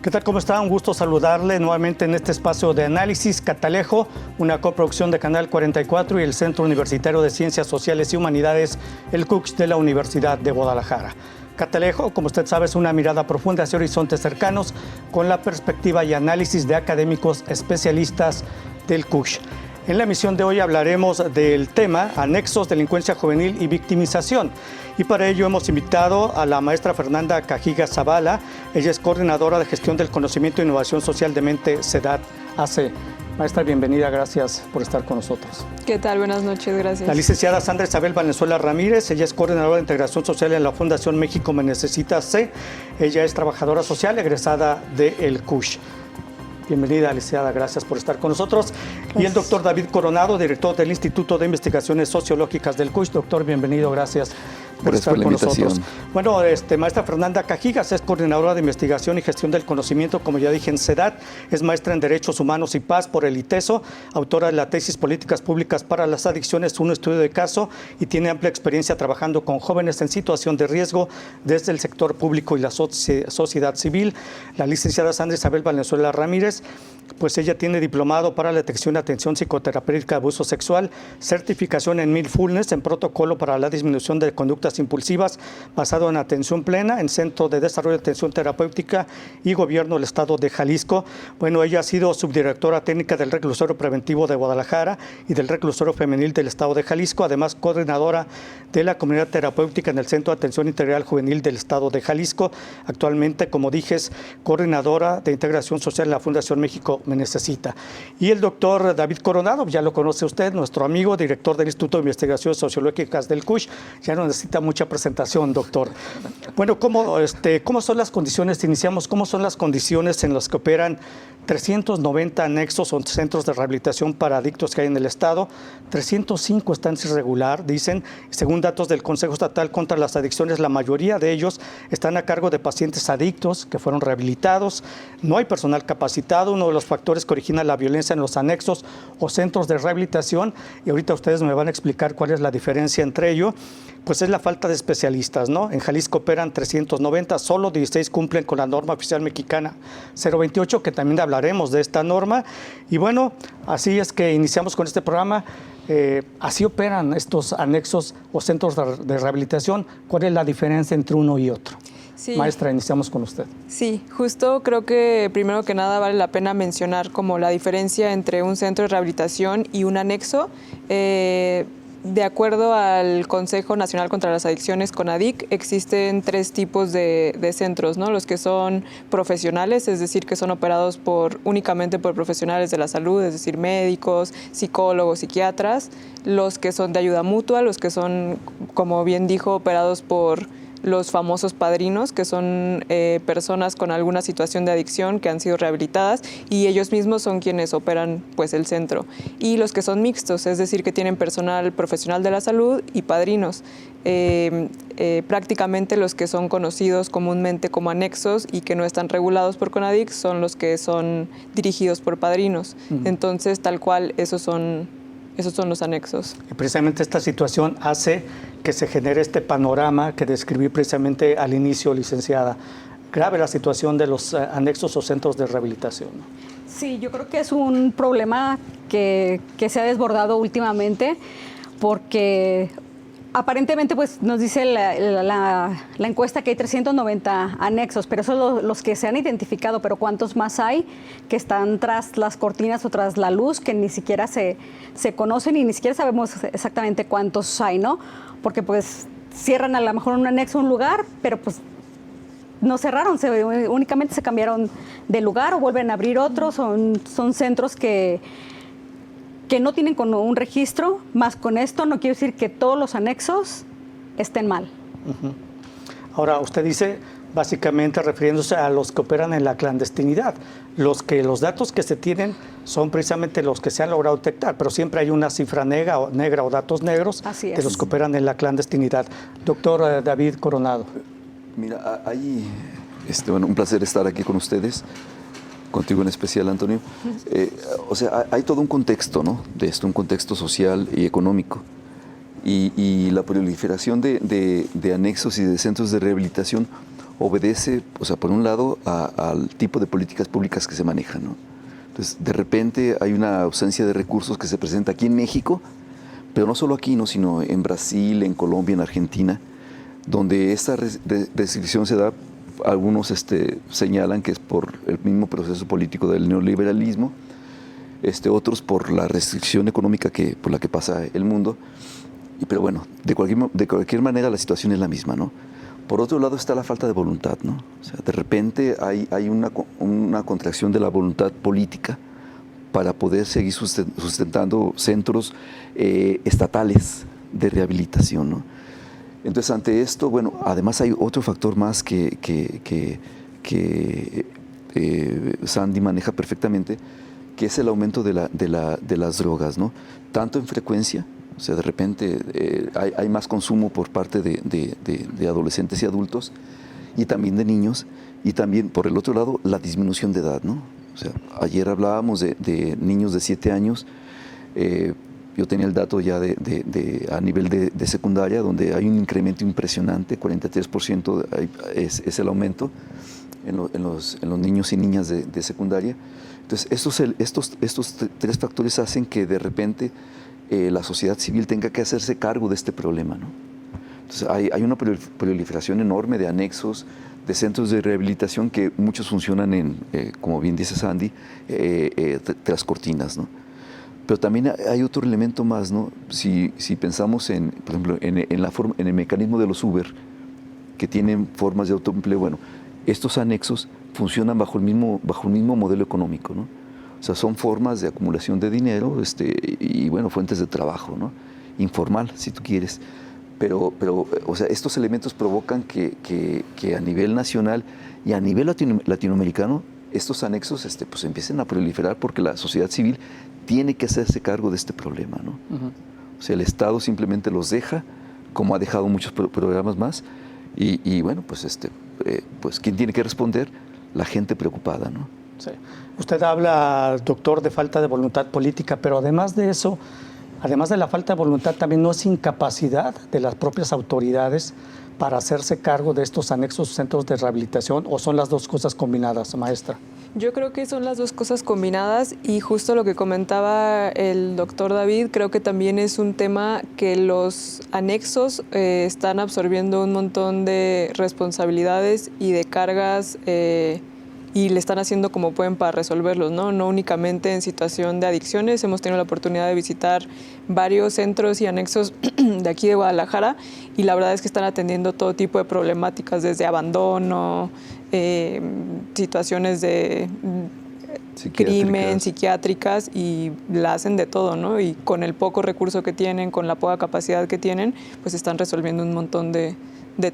¿Qué tal? ¿Cómo está? Un gusto saludarle nuevamente en este espacio de análisis Catalejo, una coproducción de Canal 44 y el Centro Universitario de Ciencias Sociales y Humanidades, el CUCH de la Universidad de Guadalajara. Catalejo, como usted sabe, es una mirada profunda hacia horizontes cercanos con la perspectiva y análisis de académicos especialistas del CUCH. En la emisión de hoy hablaremos del tema anexos, delincuencia juvenil y victimización. Y para ello hemos invitado a la maestra Fernanda Cajigas Zavala. Ella es coordinadora de gestión del conocimiento e innovación social de Mente CEDAT AC. Maestra, bienvenida, gracias por estar con nosotros. ¿Qué tal? Buenas noches, gracias. La licenciada Sandra Isabel Valenzuela Ramírez, ella es coordinadora de integración social en la Fundación México Me Necesita C. Ella es trabajadora social egresada del CUCH. Bienvenida, licenciada, gracias por estar con nosotros. Gracias. Y el doctor David Coronado, director del Instituto de Investigaciones Sociológicas del CUCH. Doctor, bienvenido, gracias por estar con nosotros. Bueno, maestra Fernanda Cajigas es coordinadora de investigación y gestión del conocimiento, como ya dije, en CEDAT. Es maestra en Derechos Humanos y Paz por el ITESO, autora de la tesis Políticas Públicas para las Adicciones, un estudio de caso, y tiene amplia experiencia trabajando con jóvenes en situación de riesgo desde el sector público y la sociedad civil. La licenciada Sandra Isabel Valenzuela Ramírez, pues ella tiene diplomado para la detección y atención psicoterapéutica de abuso sexual, certificación en Mindfulness, en protocolo para la disminución de conductas impulsivas, basado en atención plena, en Centro de Desarrollo de Atención Terapéutica y Gobierno del Estado de Jalisco. Bueno, ella ha sido subdirectora técnica del Reclusorio Preventivo de Guadalajara y del Reclusorio Femenil del Estado de Jalisco, además coordinadora de la comunidad terapéutica en el Centro de Atención Integral Juvenil del Estado de Jalisco. Actualmente, como dije, es coordinadora de integración social en la Fundación México Me Necesita. Y el doctor David Coronado, ya lo conoce usted, nuestro amigo, director del Instituto de Investigaciones Sociológicas del CUCH. Ya no necesita mucha presentación, doctor. Bueno, ¿cómo son las condiciones? Iniciamos, ¿cómo son las condiciones en las que operan 390 anexos o centros de rehabilitación para adictos que hay en el Estado? 305 están irregular, dicen. Según datos del Consejo Estatal contra las Adicciones, la mayoría de ellos están a cargo de pacientes adictos que fueron rehabilitados. No hay personal capacitado, uno de los factores que origina la violencia en los anexos o centros de rehabilitación, y ahorita ustedes me van a explicar cuál es la diferencia entre ello, pues es la falta de especialistas, ¿no? En Jalisco operan 390, solo 16 cumplen con la norma oficial mexicana 028, que también hablaremos de esta norma. Y bueno, así es que iniciamos con este programa. Así operan estos anexos o centros de rehabilitación. ¿Cuál es la diferencia entre uno y otro? Sí. Maestra, iniciamos con usted. Sí, justo creo que primero que nada vale la pena mencionar como la diferencia entre un centro de rehabilitación y un anexo. De acuerdo al Consejo Nacional contra las Adicciones, CONADIC, existen tres tipos de centros, ¿no? Los que son profesionales, es decir, que son operados únicamente por profesionales de la salud, es decir, médicos, psicólogos, psiquiatras. Los que son de ayuda mutua, los que son, como bien dijo, operados por los famosos padrinos, que son personas con alguna situación de adicción que han sido rehabilitadas, y ellos mismos son quienes operan pues el centro. Y los que son mixtos, es decir, que tienen personal profesional de la salud y padrinos. Prácticamente los que son conocidos comúnmente como anexos y que no están regulados por CONADIC son los que son dirigidos por padrinos. Entonces, tal cual, esos son los anexos. Y precisamente esta situación hace que se genere este panorama que describí precisamente al inicio, licenciada. Grave la situación de los anexos o centros de rehabilitación. Sí, yo creo que es un problema que se ha desbordado últimamente porque aparentemente pues, nos dice la encuesta que hay 390 anexos, pero esos son los que se han identificado, pero ¿cuántos más hay que están tras las cortinas o tras la luz que ni siquiera se conocen y ni siquiera sabemos exactamente cuántos hay, ¿no? Porque pues cierran a lo mejor un anexo, un lugar, pero pues no cerraron, únicamente se cambiaron de lugar o vuelven a abrir otros, son centros que no tienen con un registro. Más con esto no quiero decir que todos los anexos estén mal. Ahora, usted dice, básicamente refiriéndose a los que operan en la clandestinidad. Los datos que se tienen son precisamente los que se han logrado detectar, pero siempre hay una cifra negra o datos negros de los que operan en la clandestinidad. Doctor David Coronado. Mira, hay un placer estar aquí con ustedes. Contigo en especial, Antonio. O sea, hay todo un contexto, ¿no? De esto, un contexto social y económico. Y la proliferación de anexos y de centros de rehabilitación obedece, o sea, por un lado, al tipo de políticas públicas que se manejan, ¿no? Entonces, de repente hay una ausencia de recursos que se presenta aquí en México, pero no solo aquí, ¿no? Sino en Brasil, en Colombia, en Argentina, donde esta restricción se da. Algunos señalan que es por el mismo proceso político del neoliberalismo, otros por la restricción económica por la que pasa el mundo. Pero bueno, de cualquier manera la situación es la misma, ¿no? Por otro lado está la falta de voluntad, ¿no? O sea, de repente hay una contracción de la voluntad política para poder seguir sustentando centros estatales de rehabilitación, ¿no? Entonces, ante esto, bueno, además hay otro factor más que Sandy maneja perfectamente, que es el aumento de las drogas, ¿no? Tanto en frecuencia, o sea, de repente hay más consumo por parte de adolescentes y adultos, y también de niños, y también, por el otro lado, la disminución de edad, ¿no? O sea, ayer hablábamos de niños de 7 años. Yo tenía el dato ya a nivel de secundaria, donde hay un incremento impresionante, 43% es el aumento en los niños y niñas de secundaria. Entonces, estos 3 factores hacen que de repente la sociedad civil tenga que hacerse cargo de este problema, ¿no? Entonces, hay una proliferación enorme de anexos, de centros de rehabilitación que muchos funcionan como bien dice Sandy, tras cortinas, ¿no? Pero también hay otro elemento más, ¿no? Si pensamos por ejemplo, en el mecanismo de los Uber, que tienen formas de autoempleo, bueno, estos anexos funcionan bajo el mismo modelo económico, ¿no? O sea, son formas de acumulación de dinero, y bueno, fuentes de trabajo, ¿no? Informal, si tú quieres. Pero o sea, estos elementos provocan que a nivel nacional y a nivel latinoamericano estos anexos pues empiecen a proliferar, porque la sociedad civil tiene que hacerse cargo de este problema, ¿no? O sea, el Estado simplemente los deja, como ha dejado muchos programas más, y bueno, pues pues ¿quién tiene que responder? La gente preocupada, ¿no? Sí. Usted habla, doctor, de falta de voluntad política, pero además de eso, además de la falta de voluntad, también no es incapacidad de las propias autoridades para hacerse cargo de estos anexos centros de rehabilitación, ¿o son las dos cosas combinadas, maestra? Yo creo que son las dos cosas combinadas, y justo lo que comentaba el doctor David, creo que también es un tema que los anexos están absorbiendo un montón de responsabilidades y de cargas, y le están haciendo como pueden para resolverlos, ¿no? No únicamente en situación de adicciones. Hemos tenido la oportunidad de visitar varios centros y anexos de aquí de Guadalajara, y la verdad es que están atendiendo todo tipo de problemáticas, desde abandono, situaciones de crimen, psiquiátricas, y la hacen de todo, ¿no? Y con el poco recurso que tienen, con la poca capacidad que tienen, pues están resolviendo un montón de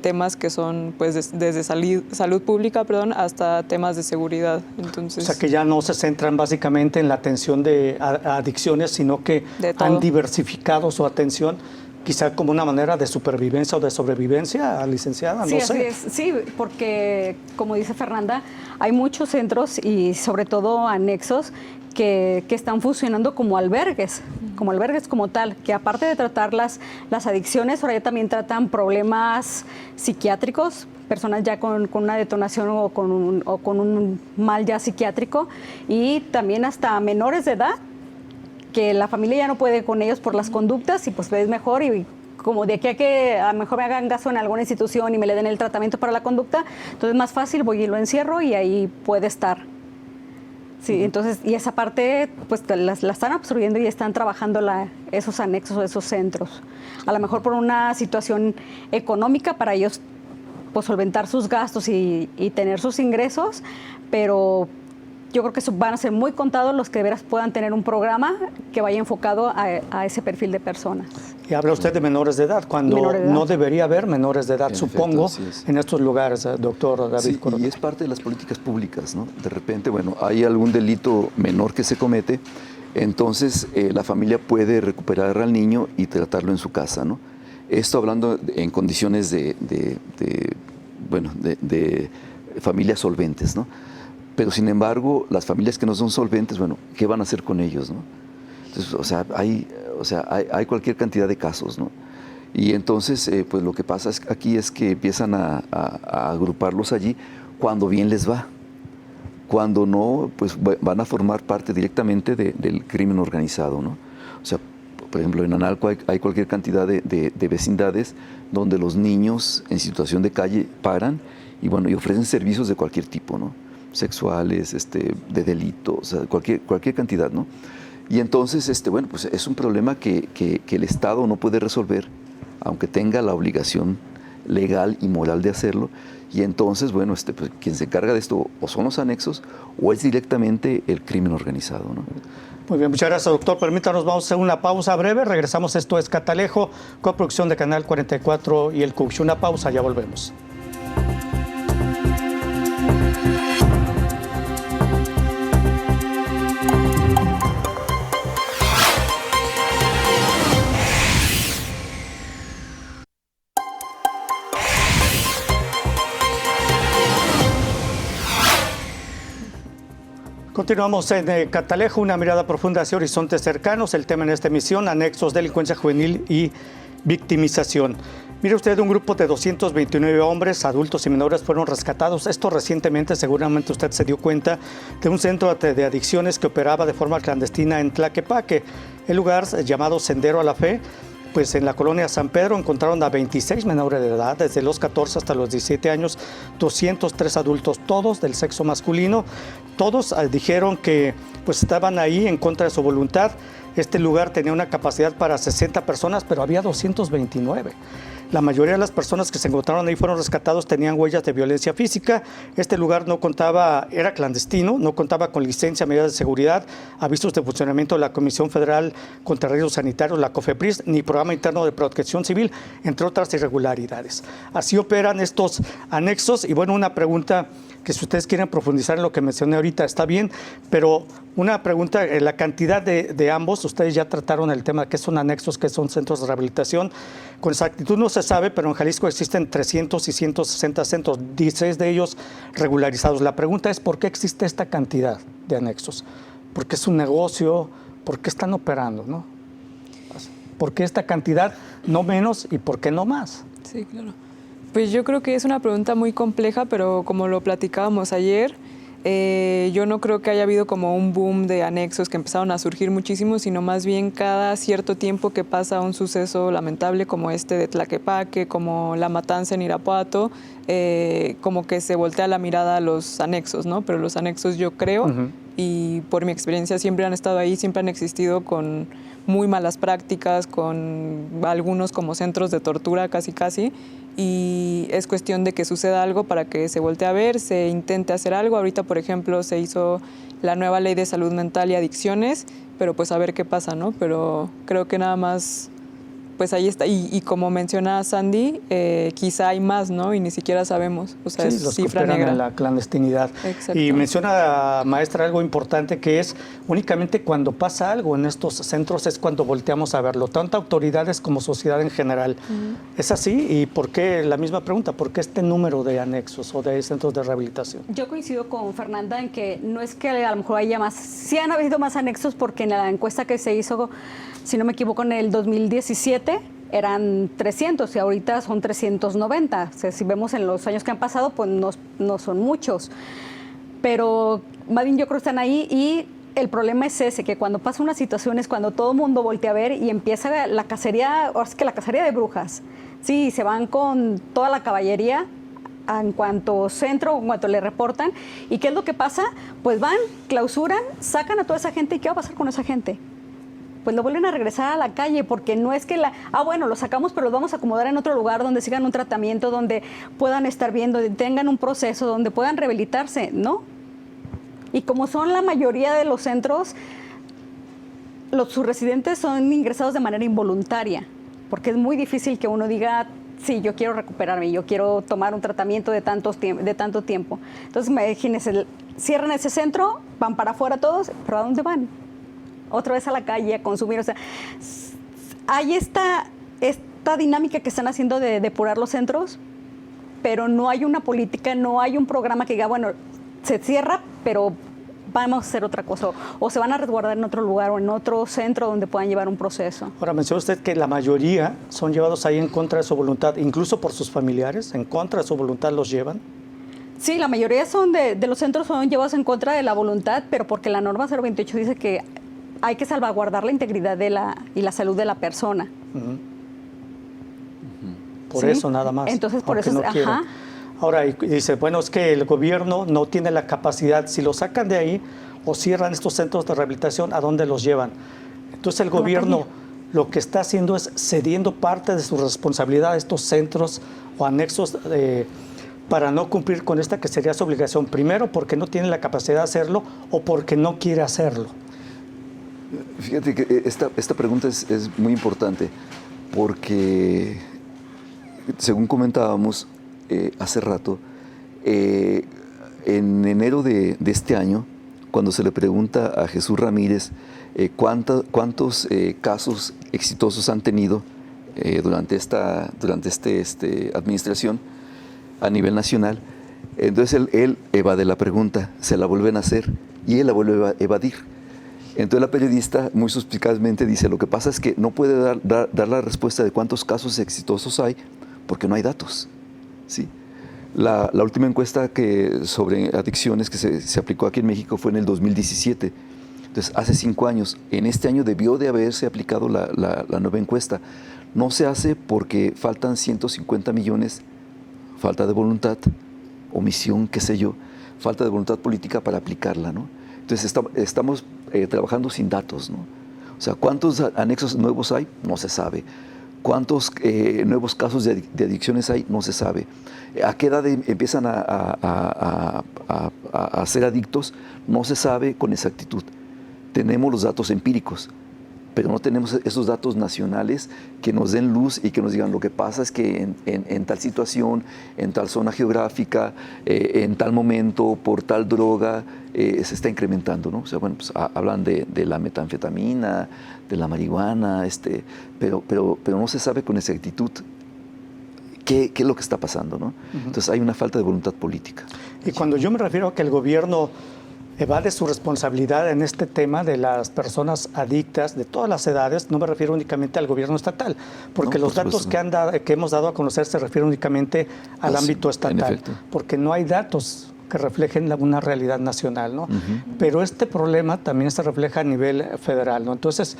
temas que son pues desde salud pública, hasta temas de seguridad. Entonces, o sea, que ya no se centran básicamente en la atención de adicciones, sino que han diversificado su atención, quizá como una manera de supervivencia o de sobrevivencia, licenciada, sí, no sé. Así es. Sí, porque como dice Fernanda, hay muchos centros y sobre todo anexos que están funcionando como albergues como tal, que aparte de tratar las adicciones, ahora ya también tratan problemas psiquiátricos, personas ya con una detonación o con un mal ya psiquiátrico, y también hasta menores de edad, que la familia ya no puede con ellos por las conductas, y pues es mejor, y como de aquí a que a lo mejor me hagan gasto en alguna institución y me le den el tratamiento para la conducta, entonces es más fácil, voy y lo encierro y ahí puede estar. Sí, entonces, y esa parte, pues la están absorbiendo y están trabajando esos anexos o esos centros. A lo mejor por una situación económica para ellos, pues solventar sus gastos y tener sus ingresos, pero yo creo que van a ser muy contados los que de veras puedan tener un programa que vaya enfocado a ese perfil de personas. Y habla usted de menores de edad, cuando no debería haber menores de edad, supongo, en estos lugares, doctor David Coronel. Y es parte de las políticas públicas, ¿no? De repente, bueno, hay algún delito menor que se comete, entonces la familia puede recuperar al niño y tratarlo en su casa, ¿no? Esto hablando en condiciones de familias solventes, ¿no? Pero sin embargo, las familias que no son solventes, bueno, ¿qué van a hacer con ellos, no? Entonces, hay cualquier cantidad de casos, ¿no? Y entonces, pues lo que pasa aquí es que empiezan a agruparlos allí cuando bien les va. Cuando no, pues van a formar parte directamente del crimen organizado, ¿no? O sea, por ejemplo, en Analco hay cualquier cantidad de vecindades donde los niños en situación de calle paran y bueno, y ofrecen servicios de cualquier tipo, ¿no? Sexuales, de delitos, o sea, cualquier cantidad, ¿no? Y entonces, bueno, pues es un problema que el Estado no puede resolver, aunque tenga la obligación legal y moral de hacerlo. Y entonces, bueno, pues, quien se encarga de esto o son los anexos o es directamente el crimen organizado, ¿no? Muy bien, muchas gracias, doctor. Permítanos, vamos a hacer una pausa breve. Regresamos, esto es Catalejo, coproducción de Canal 44 y el CUCH. Una pausa, ya volvemos. Continuamos en Catalejo, una mirada profunda hacia horizontes cercanos. El tema en esta emisión, anexos, delincuencia juvenil y victimización. Mire usted, un grupo de 229 hombres, adultos y menores fueron rescatados. Esto recientemente, seguramente usted se dio cuenta, de un centro de adicciones que operaba de forma clandestina en Tlaquepaque. El lugar, llamado Sendero a la Fe, pues en la colonia San Pedro encontraron a 26 menores de edad, desde los 14 hasta los 17 años, 203 adultos, todos del sexo masculino. Todos dijeron que pues estaban ahí en contra de su voluntad. Este lugar tenía una capacidad para 60 personas, pero había 229. La mayoría de las personas que se encontraron ahí fueron rescatados, tenían huellas de violencia física. Este lugar no contaba, era clandestino, no contaba con licencia, medidas de seguridad, avisos de funcionamiento de la Comisión Federal contra Riesgos Sanitarios, la COFEPRIS, ni programa interno de protección civil, entre otras irregularidades. Así operan estos anexos. Y bueno, una pregunta que si ustedes quieren profundizar en lo que mencioné ahorita, está bien, pero una pregunta, la cantidad de ambos, ustedes ya trataron el tema de qué son anexos, qué son centros de rehabilitación. Con exactitud no se sabe, pero en Jalisco existen 300 y 160 centros, 16 de ellos regularizados. La pregunta es, ¿por qué existe esta cantidad de anexos? ¿Por qué es un negocio? ¿Por qué están operando, no? ¿Por qué esta cantidad, no menos, y por qué no más? Sí, claro. Pues yo creo que es una pregunta muy compleja, pero como lo platicábamos ayer, yo no creo que haya habido como un boom de anexos que empezaron a surgir muchísimo, sino más bien cada cierto tiempo que pasa un suceso lamentable como este de Tlaquepaque, como la matanza en Irapuato, como que se voltea la mirada a los anexos, ¿no? Pero los anexos yo creo, y por mi experiencia siempre han estado ahí, siempre han existido con muy malas prácticas, con algunos como centros de tortura casi, y es cuestión de que suceda algo para que se voltee a ver, se intente hacer algo. Ahorita, por ejemplo, se hizo la nueva ley de salud mental y adicciones, pero pues a ver qué pasa, ¿no? Pero creo que nada más, pues ahí está. Y como menciona Sandy, quizá hay más, ¿no? Y ni siquiera sabemos. O sea, sí, es los cifra que operan negra. en la clandestinidad. Exacto. Y menciona, maestra, algo importante, que es únicamente cuando pasa algo en estos centros es cuando volteamos a verlo, tanto autoridades como sociedad en general. ¿Es así? ¿Y por qué? La misma pregunta, ¿por qué este número de anexos o de centros de rehabilitación? Yo coincido con Fernanda en que no es que a lo mejor haya más, sí han habido más anexos, porque en la encuesta que se hizo, si no me equivoco, en el 2017 eran 300 y ahorita son 390. O sea, si vemos en los años que han pasado, pues no son muchos. Pero más bien yo creo que están ahí, y el problema es ese, que cuando pasa una situación es cuando todo el mundo voltea a ver y empieza la cacería, ahora es que la cacería de brujas. Sí, se van con toda la caballería en cuanto centro, en cuanto le reportan. ¿Y qué es lo que pasa? Pues van, clausuran, sacan a toda esa gente. ¿Y qué va a pasar con esa gente? Pues lo vuelven a regresar a la calle, porque no es que bueno, lo sacamos, pero lo vamos a acomodar en otro lugar donde sigan un tratamiento, donde puedan estar bien, donde tengan un proceso, donde puedan rehabilitarse, ¿no? Y como son la mayoría de los centros, sus residentes son ingresados de manera involuntaria, porque es muy difícil que uno diga, sí, yo quiero recuperarme, yo quiero tomar un tratamiento de tanto tiempo. Entonces, imagínense, cierran ese centro, van para afuera todos, ¿pero a dónde van? Otra vez a la calle a consumir. O sea, hay esta dinámica que están haciendo de depurar los centros, pero no hay una política, no hay un programa que diga, bueno, se cierra, pero vamos a hacer otra cosa, o se van a resguardar en otro lugar o en otro centro donde puedan llevar un proceso. Ahora, menciona usted que la mayoría son llevados ahí en contra de su voluntad, incluso por sus familiares, en contra de su voluntad los llevan. Sí, la mayoría de los centros son llevados en contra de la voluntad, pero porque la norma 028 dice que hay que salvaguardar la integridad y la salud de la persona. Por ¿Sí? eso nada más. Entonces, por eso, ajá. Ahora, y dice, bueno, es que el gobierno no tiene la capacidad, si lo sacan de ahí o cierran estos centros de rehabilitación, ¿a dónde los llevan? Entonces el gobierno lo que está haciendo es cediendo parte de su responsabilidad a estos centros o anexos para no cumplir con esta que sería su obligación, primero porque no tiene la capacidad de hacerlo o porque no quiere hacerlo. Fíjate que esta pregunta es muy importante porque, según comentábamos hace rato, en enero de este año, cuando se le pregunta a Jesús Ramírez cuántos casos exitosos han tenido durante esta administración a nivel nacional, entonces él evade la pregunta, se la vuelven a hacer y él la vuelve a evadir. Entonces la periodista muy suspicazmente dice, lo que pasa es que no puede dar la respuesta de cuántos casos exitosos hay porque no hay datos. ¿Sí? La última encuesta sobre adicciones que se aplicó aquí en México fue en el 2017. Entonces, hace 5 años. En este año debió de haberse aplicado la nueva encuesta. No se hace porque faltan 150 millones, falta de voluntad, omisión, qué sé yo, falta de voluntad política para aplicarla, ¿no? Entonces, estamos trabajando sin datos, ¿no? O sea, ¿cuántos anexos nuevos hay? No se sabe. ¿Cuántos nuevos casos de adicciones hay? No se sabe. ¿A qué edad empiezan a ser adictos? No se sabe con exactitud. Tenemos los datos empíricos, pero no tenemos esos datos nacionales que nos den luz y que nos digan lo que pasa es que en tal situación, en tal zona geográfica, en tal momento, por tal droga, se está incrementando, ¿no? O sea, bueno, pues hablan de la metanfetamina, de la marihuana, pero no se sabe con exactitud qué es lo que está pasando, ¿no? Entonces hay una falta de voluntad política. Y cuando yo me refiero a que el gobierno evade su responsabilidad en este tema de las personas adictas de todas las edades, no me refiero únicamente al gobierno estatal, porque los datos que hemos dado a conocer se refieren únicamente al ámbito estatal, porque no hay datos que reflejen una realidad nacional, ¿no? Pero este problema también se refleja a nivel federal, ¿no? Entonces,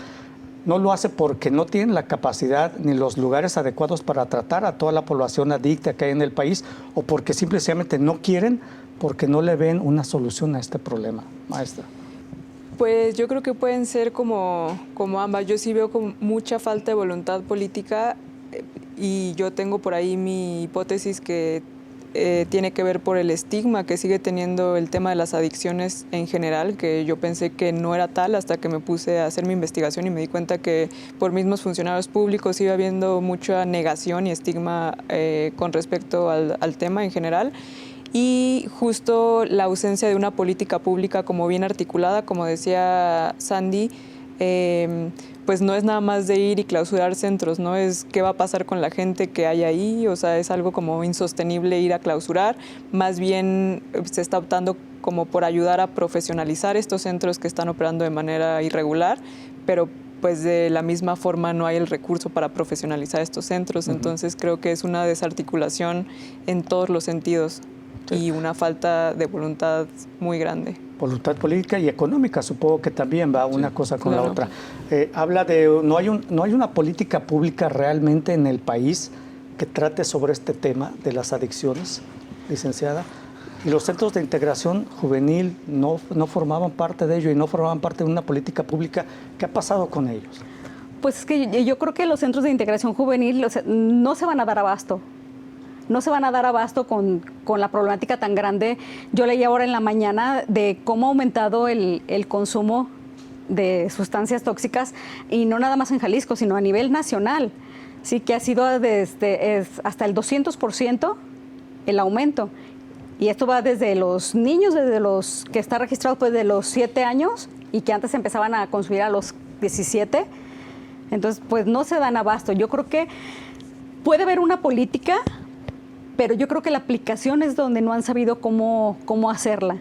no lo hace porque no tienen la capacidad ni los lugares adecuados para tratar a toda la población adicta que hay en el país, o porque simplemente no quieren, porque no le ven una solución a este problema, maestra. Pues yo creo que pueden ser como ambas. Yo sí veo con mucha falta de voluntad política y yo tengo por ahí mi hipótesis que tiene que ver por el estigma que sigue teniendo el tema de las adicciones en general, que yo pensé que no era tal hasta que me puse a hacer mi investigación y me di cuenta que por mismos funcionarios públicos iba habiendo mucha negación y estigma con respecto al tema en general. Y justo la ausencia de una política pública como bien articulada, como decía Sandy, pues no es nada más de ir y clausurar centros, ¿no? Es qué va a pasar con la gente que hay ahí, o sea, es algo como insostenible ir a clausurar, más bien se está optando como por ayudar a profesionalizar estos centros que están operando de manera irregular, pero pues de la misma forma no hay el recurso para profesionalizar estos centros, entonces creo que es una desarticulación en todos los sentidos. Y una falta de voluntad muy grande. Voluntad política y económica, supongo que también va una cosa con la otra. Habla de, no hay una política pública realmente en el país que trate sobre este tema de las adicciones, licenciada. Y los centros de integración juvenil no formaban parte de ello y no formaban parte de una política pública. ¿Qué ha pasado con ellos? Pues es que yo creo que los centros de integración juvenil no se van a dar abasto. No se van a dar abasto con la problemática tan grande. Yo leí ahora en la mañana de cómo ha aumentado el consumo de sustancias tóxicas, y no nada más en Jalisco, sino a nivel nacional. Sí, que ha sido hasta el 200% el aumento. Y esto va desde los niños, desde los que están registrados pues de los 7 años y que antes empezaban a consumir a los 17. Entonces, pues no se dan abasto. Yo creo que puede haber una política, pero yo creo que la aplicación es donde no han sabido cómo hacerla.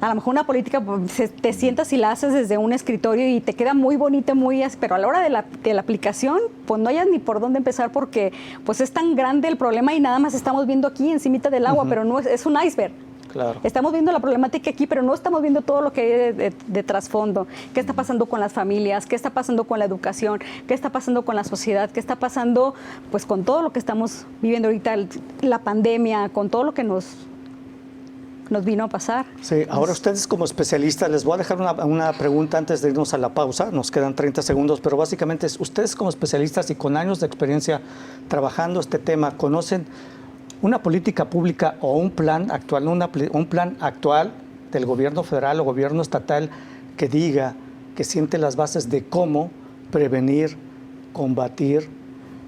A lo mejor una política pues, te sientas y la haces desde un escritorio y te queda muy bonita, pero a la hora de la aplicación, pues no hayas ni por dónde empezar porque pues es tan grande el problema y nada más estamos viendo aquí encimita del agua, pero no es un iceberg. Claro. Estamos viendo la problemática aquí, pero no estamos viendo todo lo que hay de trasfondo. ¿Qué está pasando con las familias? ¿Qué está pasando con la educación? ¿Qué está pasando con la sociedad? ¿Qué está pasando pues con todo lo que estamos viviendo ahorita, la pandemia, con todo lo que nos vino a pasar? Sí, ahora ustedes como especialistas, les voy a dejar una pregunta antes de irnos a la pausa, nos quedan 30 segundos, pero básicamente ustedes como especialistas y con años de experiencia trabajando este tema, ¿conocen una política pública o un plan actual, un plan actual del gobierno federal o gobierno estatal que diga, que siente las bases de cómo prevenir, combatir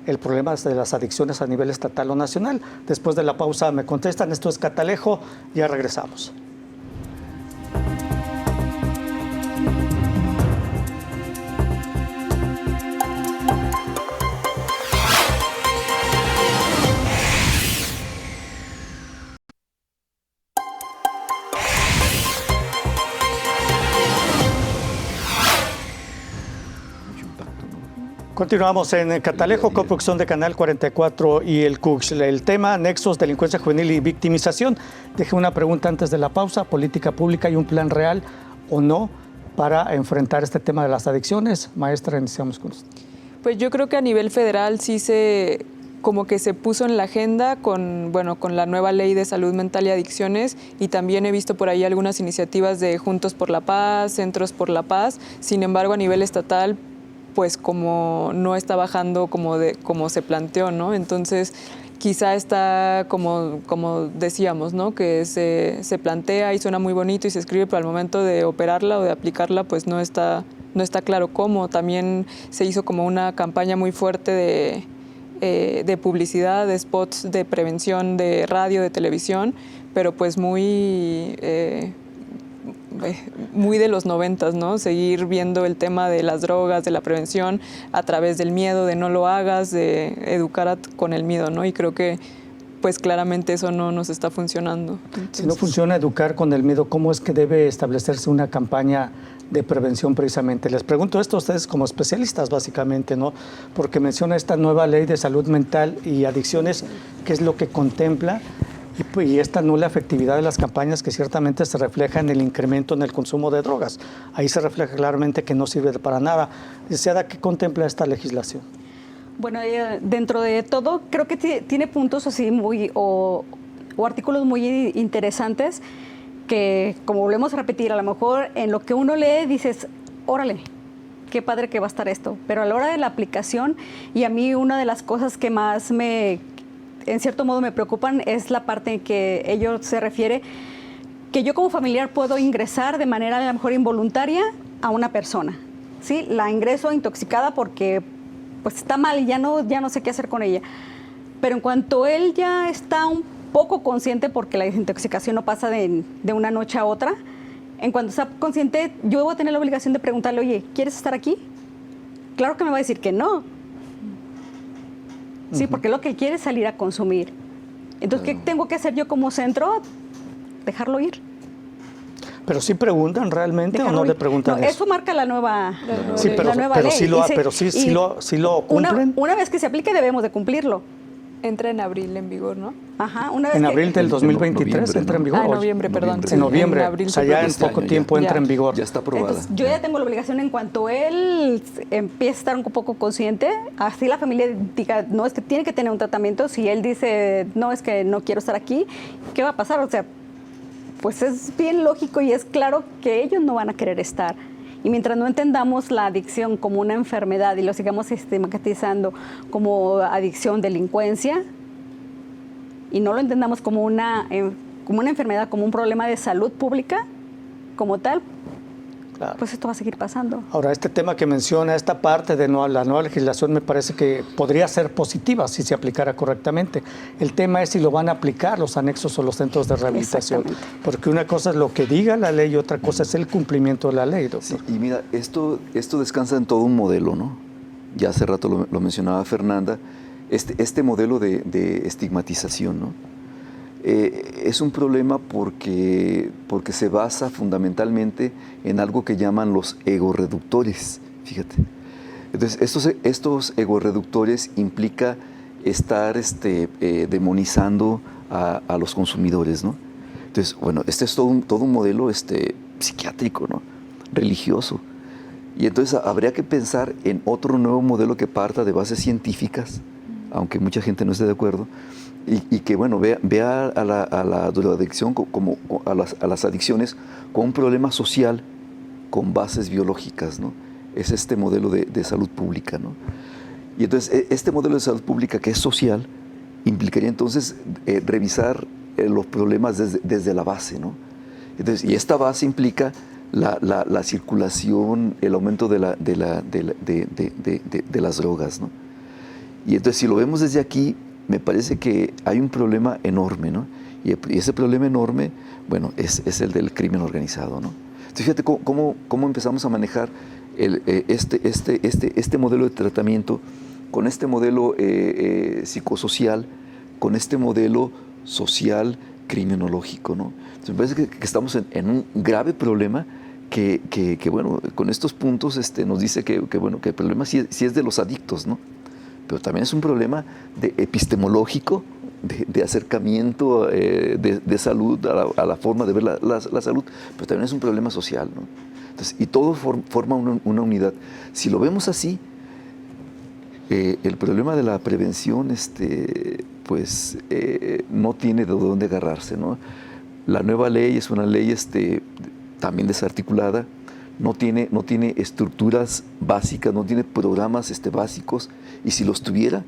el problema de las adicciones a nivel estatal o nacional? Después de la pausa me contestan. Esto es Catalejo, ya regresamos. Continuamos en Catalejo, coproducción de Canal 44 y el CUCH. El tema, nexos, delincuencia juvenil y victimización. Dejé una pregunta antes de la pausa. ¿Política pública y un plan real o no para enfrentar este tema de las adicciones? Maestra, iniciamos con usted. Pues yo creo que a nivel federal sí como que se puso en la agenda con la nueva ley de salud mental y adicciones, y también he visto por ahí algunas iniciativas de Juntos por la Paz, Centros por la Paz. Sin embargo, a nivel estatal, pues como no está bajando como se planteó, ¿no? Entonces, quizá está como decíamos, ¿no? Que se plantea y suena muy bonito y se escribe, pero al momento de operarla o de aplicarla, pues no está claro cómo. También se hizo como una campaña muy fuerte de publicidad, de spots de prevención de radio, de televisión, pero pues muy de los 90s, ¿no? Seguir viendo el tema de las drogas, de la prevención a través del miedo, de no lo hagas, de educar con el miedo, ¿no? Y creo que pues claramente eso no nos está funcionando. Entonces, si no funciona educar con el miedo, ¿cómo es que debe establecerse una campaña de prevención precisamente? Les pregunto esto a ustedes como especialistas básicamente, ¿no? Porque menciona esta nueva ley de salud mental y adicciones, ¿qué es lo que contempla? Y esta nula efectividad de las campañas que ciertamente se refleja en el incremento en el consumo de drogas. Ahí se refleja claramente que no sirve para nada. Licenciada, ¿qué contempla esta legislación? Bueno, dentro de todo, creo que tiene puntos así o artículos muy interesantes que, como volvemos a repetir, a lo mejor en lo que uno lee dices, órale, qué padre que va a estar esto. Pero a la hora de la aplicación, y a mí una de las cosas que más en cierto modo me preocupan es la parte en que ello se refiere, que yo como familiar puedo ingresar de manera a lo mejor involuntaria a una persona, ¿sí? La ingreso intoxicada porque pues está mal y ya no sé qué hacer con ella. Pero en cuanto él ya está un poco consciente, porque la desintoxicación no pasa de una noche a otra, en cuanto está consciente, yo voy a tener la obligación de preguntarle, oye, ¿quieres estar aquí? Claro que me va a decir que no. Sí, porque lo que él quiere es salir a consumir. Entonces, ¿qué tengo que hacer yo como centro? Dejarlo ir. ¿Pero sí preguntan realmente o no le preguntan eso? Eso marca la nueva ley. Pero sí lo cumplen. Una vez que se aplique debemos de cumplirlo. Entra en abril en vigor, ¿no? Ajá. En abril del 2023 entra en vigor. En noviembre, perdón. En noviembre. En abril, o sea, ya en poco tiempo entra en vigor. Ya está aprobada. Entonces, yo ya tengo la obligación, en cuanto él empiece a estar un poco consciente, así la familia diga, no, es que tiene que tener un tratamiento. Si él dice, no, es que no quiero estar aquí, ¿qué va a pasar? O sea, pues es bien lógico y es claro que ellos no van a querer estar. Y mientras no entendamos la adicción como una enfermedad y lo sigamos sistematizando como adicción, delincuencia, y no lo entendamos como una enfermedad, como un problema de salud pública, como tal, claro, pues esto va a seguir pasando. Ahora, este tema que menciona, esta parte de la nueva legislación me parece que podría ser positiva si se aplicara correctamente. El tema es si lo van a aplicar los anexos o los centros de rehabilitación. Porque una cosa es lo que diga la ley y otra cosa es el cumplimiento de la ley, doctor. Sí, y mira, esto descansa en todo un modelo, ¿no? Ya hace rato lo mencionaba Fernanda, este modelo de estigmatización, ¿no? Es un problema porque se basa fundamentalmente en algo que llaman los egoreductores, fíjate. Entonces, estos egoreductores implica estar demonizando a los consumidores, ¿no? Entonces, bueno, este es todo un modelo psiquiátrico, ¿no? Religioso. Y entonces habría que pensar en otro nuevo modelo que parta de bases científicas, aunque mucha gente no esté de acuerdo, y que, bueno, vea a la drogadicción a las adicciones como un problema social con bases biológicas, ¿no? Es este modelo de salud pública, ¿no? Y entonces este modelo de salud pública que es social implicaría entonces revisar los problemas desde la base, ¿no? Entonces, y esta base implica la circulación, el aumento de las drogas, ¿no? Y entonces, si lo vemos desde aquí, me parece que hay un problema enorme, ¿no? Y ese problema enorme, bueno, es el del crimen organizado, ¿no? Entonces, fíjate cómo empezamos a manejar este modelo de tratamiento con este modelo psicosocial, con este modelo social criminológico, ¿no? Entonces, me parece que estamos en un grave problema que bueno, con estos puntos nos dice que bueno, que el problema sí es de los adictos, ¿no? Pero también es un problema epistemológico, de acercamiento de salud, a la forma de ver la salud, pero también es un problema social, ¿no? Entonces, y todo forma una unidad. Si lo vemos así, el problema de la prevención pues no tiene de dónde agarrarse, ¿no? La nueva ley es una ley también desarticulada, no tiene estructuras básicas, no tiene programas básicos, y si los tuviera,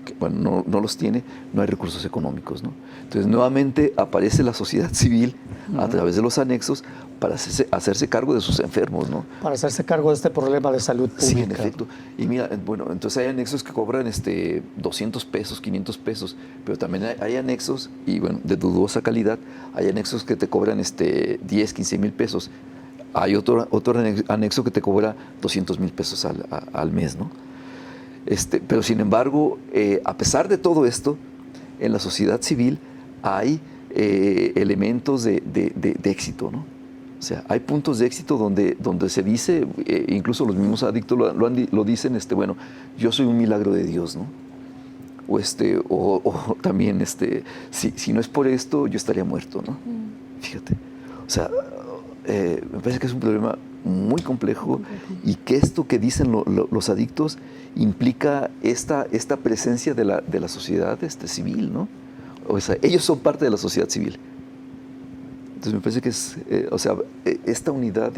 que, bueno, no los tiene, no hay recursos económicos, ¿no? Entonces, nuevamente aparece la sociedad civil a través de los anexos para hacerse cargo de sus enfermos, ¿no? Para hacerse cargo de este problema de salud pública. Sí, en efecto. Y mira, bueno, entonces hay anexos que cobran 200 pesos, 500 pesos, pero también hay anexos, y bueno, de dudosa calidad, hay anexos que te cobran 10, 15 mil pesos. Hay otro anexo que te cobra 200 mil pesos al mes, ¿no? Pero sin embargo, a pesar de todo esto, en la sociedad civil hay elementos de éxito, ¿no? O sea, hay puntos de éxito donde se dice, incluso los mismos adictos lo dicen, bueno, yo soy un milagro de Dios, ¿no? O también, si no es por esto, yo estaría muerto, ¿no? Fíjate. O sea, me parece que es un problema muy complejo, y que esto que dicen los adictos implica esta presencia de la sociedad civil, ¿no? O sea, ellos son parte de la sociedad civil. Entonces me parece que esta unidad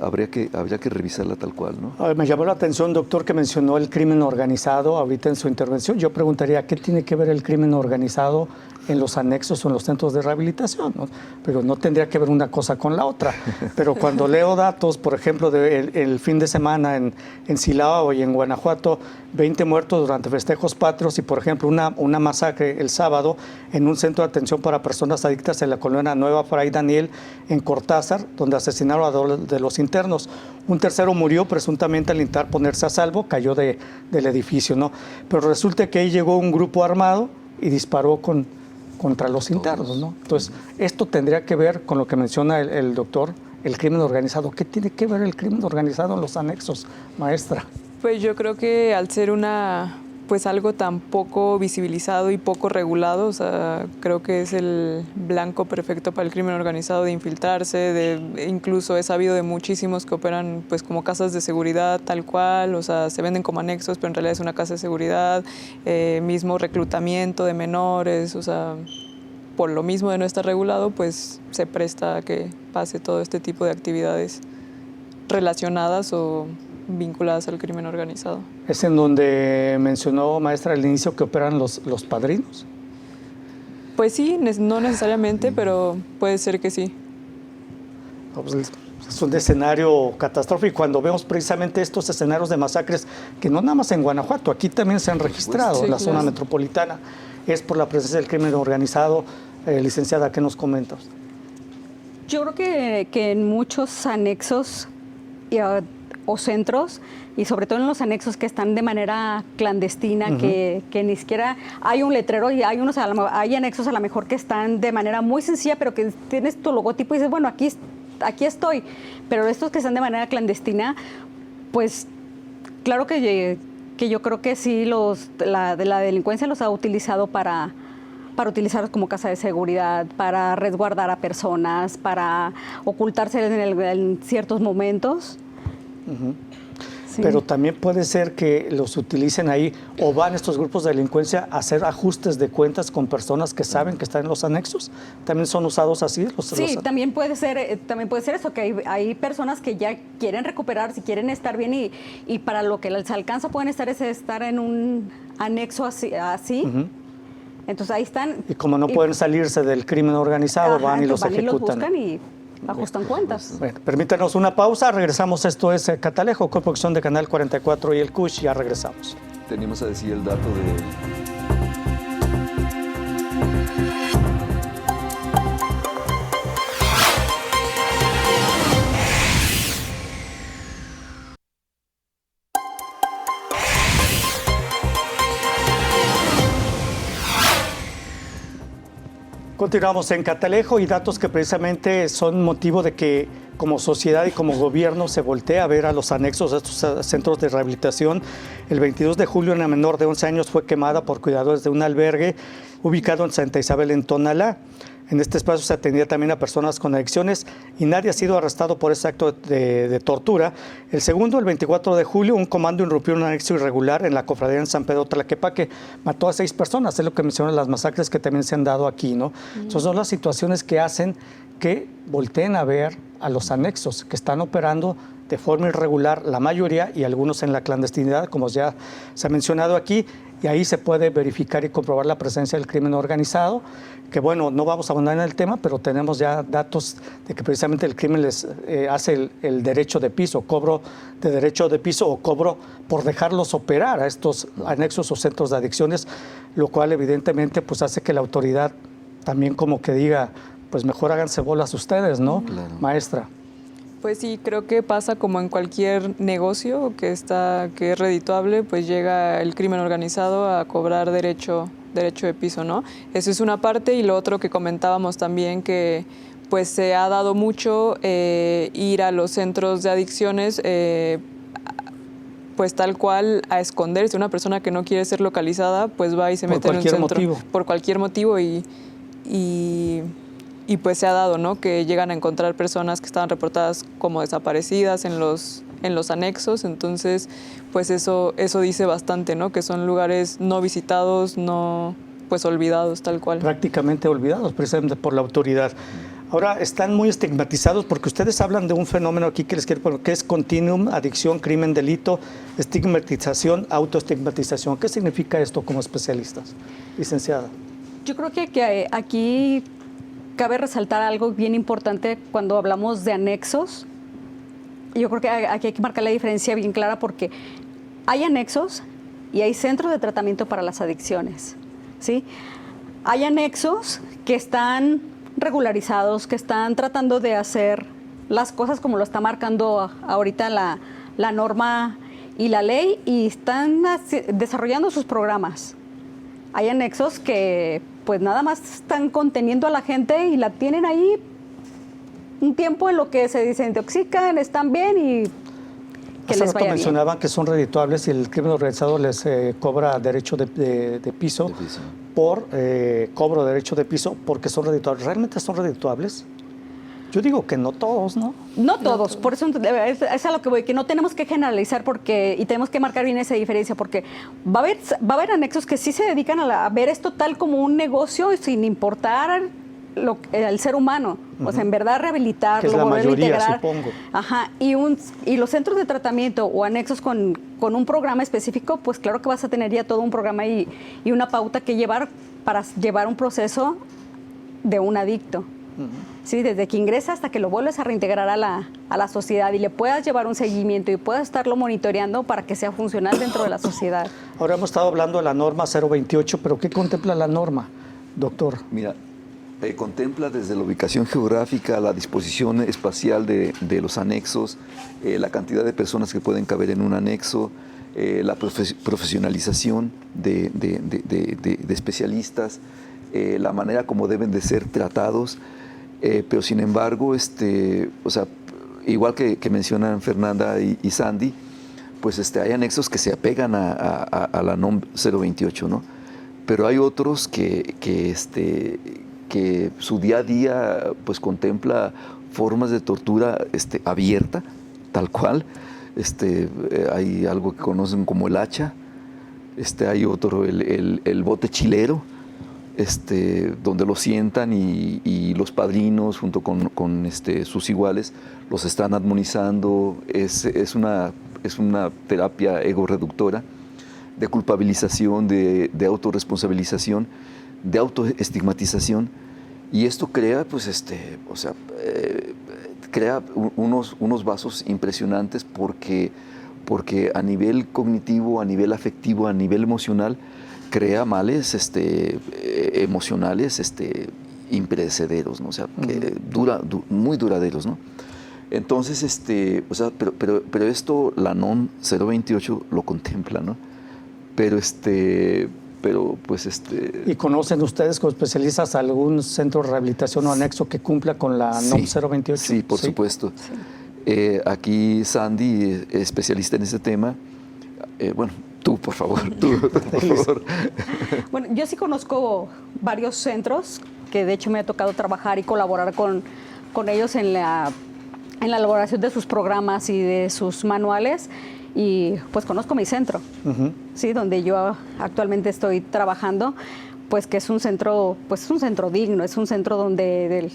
habría que revisarla tal cual, ¿no? A ver, me llamó la atención, doctor, que mencionó el crimen organizado ahorita en su intervención. Yo preguntaría, ¿qué tiene que ver el crimen organizado en los anexos o en los centros de rehabilitación, ¿no? Pero no tendría que ver una cosa con la otra. Pero cuando leo datos, por ejemplo, el fin de semana en Silao y en Guanajuato, 20 muertos durante festejos patrios, y por ejemplo una masacre el sábado en un centro de atención para personas adictas en la colonia Nueva Fray Daniel en Cortázar, donde asesinaron a 2 de los internos. Un tercero murió presuntamente al intentar ponerse a salvo, cayó del edificio, ¿no? Pero resulta que ahí llegó un grupo armado y disparó contra los internos, ¿no? Entonces, esto tendría que ver con lo que menciona el doctor, el crimen organizado. ¿Qué tiene que ver el crimen organizado en los anexos, maestra? Pues yo creo que al ser algo tan poco visibilizado y poco regulado, o sea, creo que es el blanco perfecto para el crimen organizado de infiltrarse, incluso he sabido de muchísimos que operan pues como casas de seguridad tal cual, o sea, se venden como anexos, pero en realidad es una casa de seguridad, mismo reclutamiento de menores, o sea, por lo mismo de no estar regulado, pues se presta a que pase todo este tipo de actividades relacionadas o vinculadas al crimen organizado. ¿Es en donde mencionó, maestra, al inicio que operan los padrinos? Pues sí, no necesariamente, pero puede ser que sí. Pues es un escenario catastrófico. Cuando vemos precisamente estos escenarios de masacres, que no nada más en Guanajuato, aquí también se han registrado, sí, en la claro. zona metropolitana, es por la presencia del crimen organizado. Licenciada, ¿qué nos comenta usted? Yo creo que en muchos anexos o centros, y sobre todo en los anexos que están de manera clandestina, que ni siquiera hay un letrero, y hay anexos a lo mejor que están de manera muy sencilla, pero que tienes tu logotipo y dices, bueno, aquí estoy. Pero estos que están de manera clandestina, pues claro que yo creo que sí, la delincuencia los ha utilizado para utilizarlos como casa de seguridad, para resguardar a personas, para ocultarse en ciertos momentos. Sí. Pero también puede ser que los utilicen ahí, o van estos grupos de delincuencia a hacer ajustes de cuentas con personas que saben que están en los anexos. ¿También son usados así? Sí, también puede ser eso, que hay personas que ya quieren recuperarse, quieren estar bien, y para lo que les alcanza pueden estar en un anexo así. Entonces ahí están. Y como no pueden salirse del crimen organizado, van y los ejecutan. Los buscan y ajustan cuentas. Bueno, permítanos una pausa, regresamos. Esto es Catalejo, coproducción de Canal 44 y el CUSH. Ya regresamos. Tenemos a decir el dato de... Continuamos en Catalejo, y datos que precisamente son motivo de que como sociedad y como gobierno se voltee a ver a los anexos de estos centros de rehabilitación. El 22 de julio una menor de 11 años fue quemada por cuidadores de un albergue ubicado en Santa Isabel, en Tonalá. En este espacio se atendía también a personas con adicciones y nadie ha sido arrestado por ese acto de tortura. El segundo, el 24 de julio, un comando irrumpió en un anexo irregular en la cofradía en San Pedro Tlaquepaque, mató a 6 personas, es lo que mencionan las masacres que también se han dado aquí, ¿no? Entonces son las situaciones que hacen que volteen a ver a los anexos que están operando de forma irregular, la mayoría, y algunos en la clandestinidad, como ya se ha mencionado aquí, y ahí se puede verificar y comprobar la presencia del crimen organizado, que bueno, no vamos a abundar en el tema, pero tenemos ya datos de que precisamente el crimen les hace el derecho de piso, cobro de derecho de piso o cobro por dejarlos operar a estos anexos o centros de adicciones, lo cual evidentemente pues hace que la autoridad también como que diga, pues mejor háganse bolas ustedes, ¿no? Claro. Maestra. Pues sí, creo que pasa como en cualquier negocio que es redituable, pues llega el crimen organizado a cobrar derecho de piso, ¿no? Eso es una parte, y lo otro que comentábamos también, que pues se ha dado mucho ir a los centros de adicciones pues tal cual a esconderse. Una persona que no quiere ser localizada pues va y se mete en un centro por cualquier motivo, y pues se ha dado, ¿no?, que llegan a encontrar personas que estaban reportadas como desaparecidas en los anexos. Entonces, pues eso dice bastante, ¿no?, que son lugares no visitados, no pues olvidados, tal cual. Prácticamente olvidados, precisamente por la autoridad. Ahora, están muy estigmatizados porque ustedes hablan de un fenómeno aquí que les quiero poner, que es continuum, adicción, crimen, delito, estigmatización, autoestigmatización. ¿Qué significa esto como especialistas, licenciada? Yo creo que aquí cabe resaltar algo bien importante cuando hablamos de anexos. Yo creo que aquí hay que marcar la diferencia bien clara, porque hay anexos y hay centros de tratamiento para las adicciones, ¿sí? Hay anexos que están regularizados, que están tratando de hacer las cosas como lo está marcando ahorita la norma y la ley, y están desarrollando sus programas. Hay anexos que pues nada más están conteniendo a la gente y la tienen ahí un tiempo en lo que se desintoxican, están bien y que les vaya bien. Mencionaban que son redituables y el crimen organizado les cobra derecho de piso por cobro de derecho de piso porque son redituables. ¿Realmente son redituables? Yo digo que no todos, ¿no? No todos, por eso es a lo que voy, que no tenemos que generalizar y tenemos que marcar bien esa diferencia, porque va a haber anexos que sí se dedican a ver esto tal como un negocio sin importar el ser humano, o sea, en verdad rehabilitarlo, que es la mayoría, supongo. Ajá, y los centros de tratamiento o anexos con un programa específico, pues claro que vas a tener ya todo un programa y una pauta que llevar para llevar un proceso de un adicto. Sí, desde que ingresa hasta que lo vuelves a reintegrar a la sociedad y le puedas llevar un seguimiento y puedas estarlo monitoreando para que sea funcional dentro de la sociedad. Ahora hemos estado hablando de la norma 028, pero ¿qué contempla la norma, doctor? Mira, Contempla desde la ubicación geográfica, la disposición espacial de los anexos, la cantidad de personas que pueden caber en un anexo, la profesionalización de especialistas, la manera como deben de ser tratados, pero sin embargo, o sea, igual que mencionan Fernanda y Sandy, pues hay anexos que se apegan a la NOM 028, ¿no? Pero hay otros que su día a día pues contempla formas de tortura abierta, tal cual. Hay algo que conocen como el hacha, hay otro, el bote chilero, donde lo sientan y los padrinos junto con sus iguales los están armonizando. Es una terapia ego-reductora, de culpabilización, de autorresponsabilización, de autoestigmatización, y esto crea, pues, crea unos vasos impresionantes porque a nivel cognitivo, a nivel afectivo, a nivel emocional, crea males emocionales imperecederos, ¿no? O sea, muy duraderos, ¿no? Entonces, o sea, pero esto la NOM 028 lo contempla, ¿no? Pero pues ¿Y conocen ustedes como especialistas algún centro de rehabilitación o anexo que cumpla con la NOM 028? Sí, por supuesto. Sí. Aquí Sandy, especialista en ese tema. Bueno, tú, por favor, por favor. Bueno, yo sí conozco varios centros que de hecho me ha tocado trabajar y colaborar con ellos en la elaboración de sus programas y de sus manuales. Y pues conozco mi centro, ¿sí? Donde yo actualmente estoy trabajando, pues que es un centro, pues es un centro digno, es un centro donde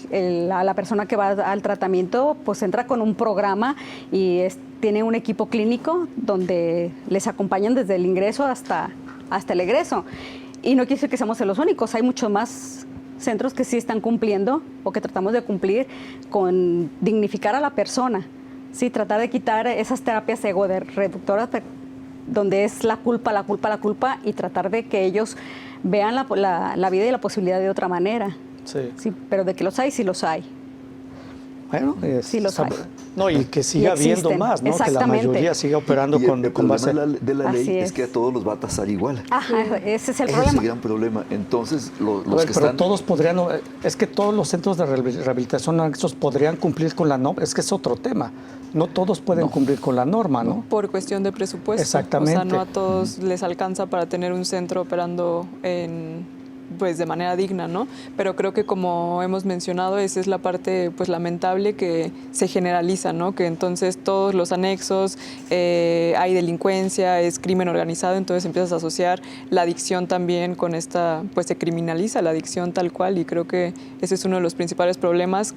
la persona que va al tratamiento pues entra con un programa y tiene un equipo clínico donde les acompañan desde el ingreso hasta el egreso. Y no quiere decir que seamos los únicos, hay muchos más centros que sí están cumpliendo o que tratamos de cumplir con dignificar a la persona. Sí, tratar de quitar esas terapias ego-reductoras donde es la culpa y tratar de que ellos vean la vida y la posibilidad de otra manera. Sí, pero de que los hay, sí los hay. Bueno, sí los hay. No, y que siga habiendo más, ¿no? Que la mayoría siga operando con base. de la ley es que a todos los va a tasar igual. Ajá, ese es el problema. Ese es el gran problema. Entonces, los que pero están... todos podrían, es que todos los centros de rehabilitación anexos podrían cumplir con la norma, es que es otro tema. No todos pueden cumplir con la norma, ¿no? Por cuestión de presupuesto. Exactamente. O sea, no a todos les alcanza para tener un centro operando pues de manera digna, ¿no? Pero creo que como hemos mencionado, esa es la parte pues lamentable que se generaliza, ¿no? Que entonces todos los anexos, hay delincuencia, es crimen organizado, entonces empiezas a asociar la adicción también con esta, pues se criminaliza la adicción tal cual, y creo que ese es uno de los principales problemas.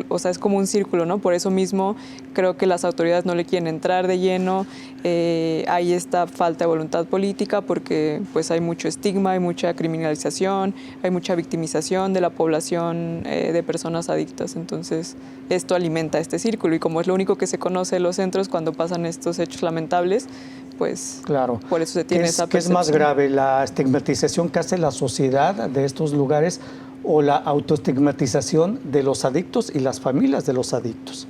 O sea, es como un círculo, ¿no? Por eso mismo creo que las autoridades no le quieren entrar de lleno. Hay esta falta de voluntad política porque pues hay mucho estigma, hay mucha criminalización, hay mucha victimización de la población de personas adictas. Entonces, esto alimenta este círculo, y como es lo único que se conoce de los centros cuando pasan estos hechos lamentables, pues claro. Por eso se tiene esa percepción. ¿Qué es más grave, la estigmatización que hace la sociedad de estos lugares o la autoestigmatización de los adictos y las familias de los adictos?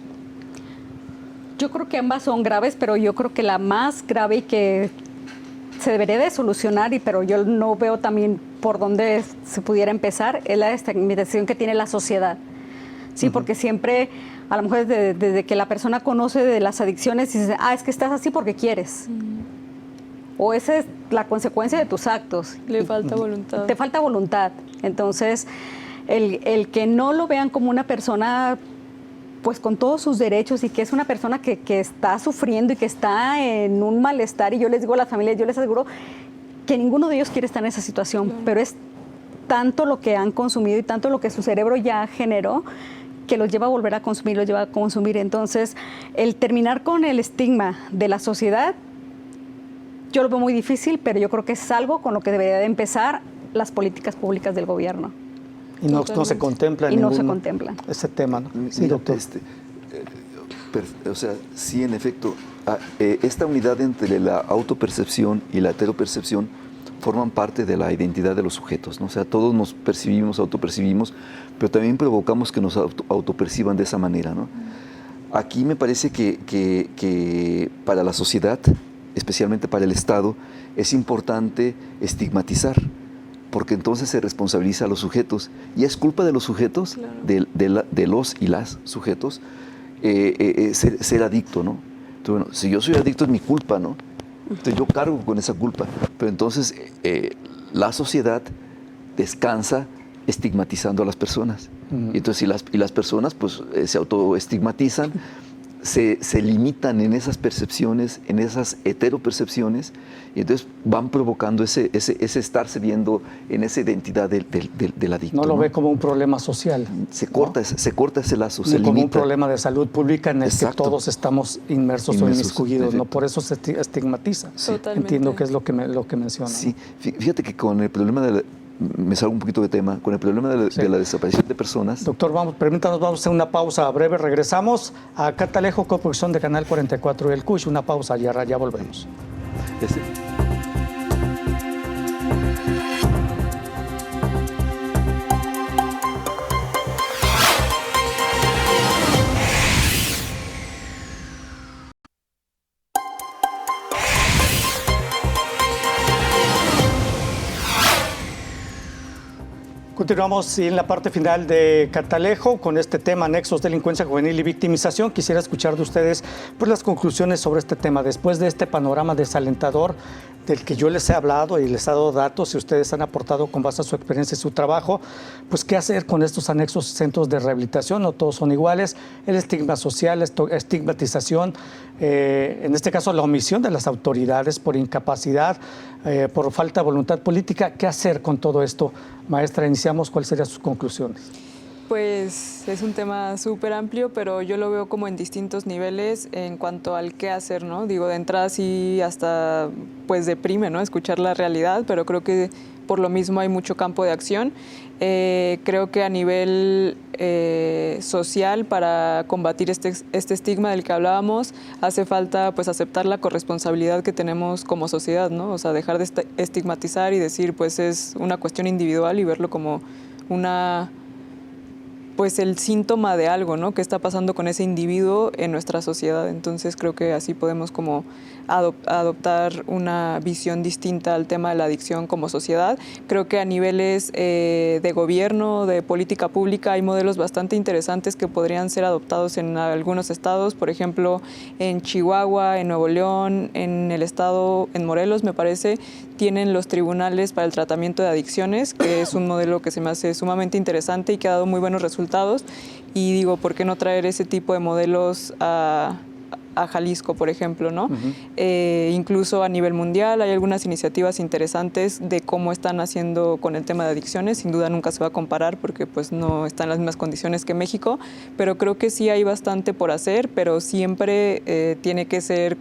Yo creo que ambas son graves, pero yo creo que la más grave y que se debería de solucionar, pero yo no veo también por dónde se pudiera empezar, es la estigmatización que tiene la sociedad. Sí, porque siempre, a lo mejor desde que la persona conoce de las adicciones, dice, es que estás así porque quieres. O esa es la consecuencia de tus actos. Le falta voluntad. Te falta voluntad. Entonces, el que no lo vean como una persona pues con todos sus derechos, y que es una persona que está sufriendo y que está en un malestar, y yo les digo a las familias, yo les aseguro que ninguno de ellos quiere estar en esa situación, pero es tanto lo que han consumido y tanto lo que su cerebro ya generó que los lleva a volver a consumir, los lleva a consumir. Entonces, el terminar con el estigma de la sociedad, yo lo veo muy difícil, pero yo creo que es algo con lo que debería de empezar las políticas públicas del gobierno. Y no se contempla ese tema, ¿no? Sí, Mira, doctor. O sea, sí, en efecto, esta unidad entre la autopercepción y la heteropercepción forman parte de la identidad de los sujetos, ¿no? O sea, todos nos percibimos, autopercibimos, pero también provocamos que nos autoperciban de esa manera, ¿no? Aquí me parece que para la sociedad, especialmente para el Estado, es importante estigmatizar, porque entonces se responsabiliza a los sujetos, y es culpa de los sujetos, claro, de los y las sujetos, ser adicto, ¿no? Entonces, bueno, si yo soy adicto es mi culpa, ¿no? Entonces yo cargo con esa culpa, pero entonces la sociedad descansa estigmatizando a las personas. Y entonces las personas pues se autoestigmatizan, se limitan en esas percepciones, en esas heteropercepciones, y entonces van provocando ese estarse viendo en esa identidad del adicto. No lo ve como un problema social. Se corta ese lazo, ni se como limita. Un problema de salud pública en el que todos estamos inmersos o inmiscuidos, ¿no? Por eso se estigmatiza. Sí. Entiendo que es lo que menciona. Sí, fíjate que con el problema me salgo un poquito de tema, con el problema de la desaparición de personas. Doctor, permítanos, vamos a hacer una pausa breve. Regresamos a Catalejo, coproducción de Canal 44 y el CUSH. Una pausa, ya volvemos. Continuamos en la parte final de Catalejo con este tema, nexos, delincuencia juvenil y victimización. Quisiera escuchar de ustedes pues, las conclusiones sobre este tema. Después de este panorama desalentador del que yo les he hablado y les he dado datos y ustedes han aportado con base a su experiencia y su trabajo, pues qué hacer con estos anexos centros de rehabilitación. No todos son iguales. El estigma social, estigmatización, en este caso la omisión de las autoridades por incapacidad, por falta de voluntad política. ¿Qué hacer con todo esto? Maestra, iniciamos. ¿Cuáles serían sus conclusiones? Pues es un tema súper amplio, pero yo lo veo como en distintos niveles en cuanto al qué hacer, ¿no? Digo, de entrada sí hasta pues deprime, ¿no? Escuchar la realidad, pero creo que por lo mismo hay mucho campo de acción. Creo que a nivel social, para combatir este estigma del que hablábamos, hace falta pues aceptar la corresponsabilidad que tenemos como sociedad, ¿no? O sea, dejar de estigmatizar y decir pues es una cuestión individual y verlo como pues el síntoma de algo, ¿no? ¿Qué está pasando con ese individuo en nuestra sociedad? Entonces creo que así podemos como adoptar una visión distinta al tema de la adicción como sociedad. Creo que a niveles de gobierno, de política pública, hay modelos bastante interesantes que podrían ser adoptados en algunos estados, por ejemplo, en Chihuahua, en Nuevo León, en el estado, en Morelos, me parece, tienen los tribunales para el tratamiento de adicciones, que es un modelo que se me hace sumamente interesante y que ha dado muy buenos resultados. Y digo, ¿por qué no traer ese tipo de modelos a Jalisco, por ejemplo, ¿no? Incluso a nivel mundial hay algunas iniciativas interesantes de cómo están haciendo con el tema de adicciones. Sin duda nunca se va a comparar porque pues no está en las mismas condiciones que México, pero creo que sí hay bastante por hacer, pero siempre tiene que ser